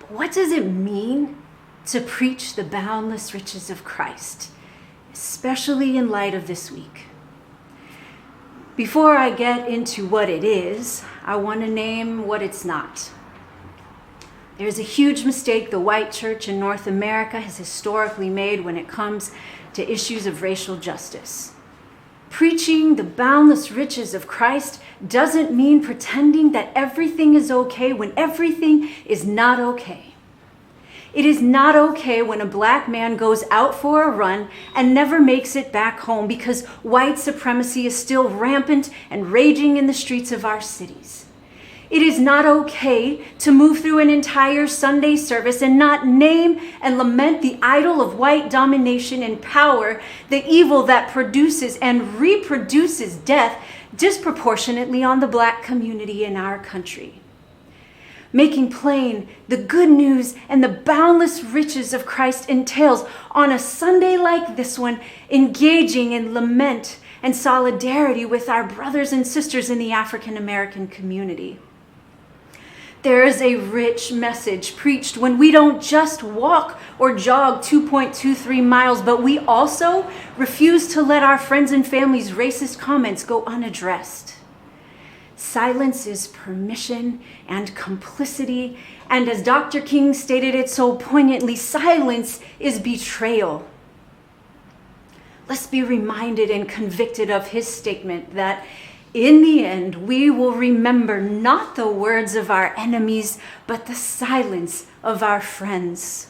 But what does it mean to preach the boundless riches of Christ, especially in light of this week? Before I get into what it is, I want to name what it's not. There's a huge mistake the white church in North America has historically made when it comes to issues of racial justice. Preaching the boundless riches of Christ doesn't mean pretending that everything is okay when everything is not okay. It is not okay when a black man goes out for a run and never makes it back home because white supremacy is still rampant and raging in the streets of our cities. It is not okay to move through an entire Sunday service and not name and lament the idol of white domination and power, the evil that produces and reproduces death disproportionately on the black community in our country. Making plain the good news and the boundless riches of Christ entails, on a Sunday like this one, engaging in lament and solidarity with our brothers and sisters in the African American community. There is a rich message preached when we don't just walk or jog 2.23 miles, but we also refuse to let our friends and family's racist comments go unaddressed. Silence is permission and complicity, and as Dr. King stated it so poignantly, silence is betrayal. Let's be reminded and convicted of his statement that in the end, we will remember not the words of our enemies, but the silence of our friends.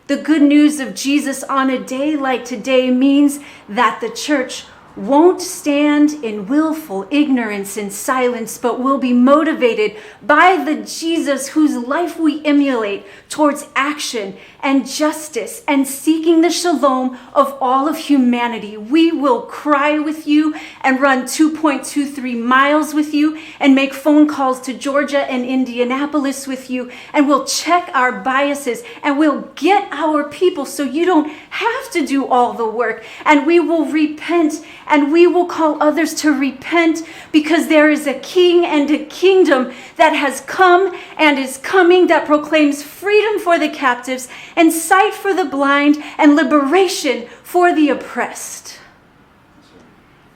The good news of Jesus on a day like today means that the church won't stand in willful ignorance and silence, but will be motivated by the Jesus whose life we emulate towards action and justice and seeking the shalom of all of humanity. We will cry with you and run 2.23 miles with you and make phone calls to Georgia and Indianapolis with you, and we'll check our biases and we'll get our people so you don't have to do all the work, and we will repent and we will call others to repent, because there is a king and a kingdom that has come and is coming that proclaims freedom for the captives and sight for the blind and liberation for the oppressed.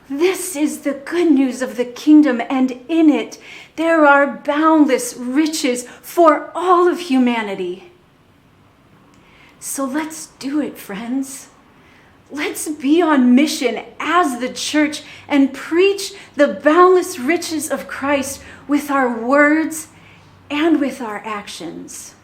This is the good news of the kingdom, and in it there are boundless riches for all of humanity. So let's do it, friends. Let's be on mission as the church and preach the boundless riches of Christ with our words and with our actions.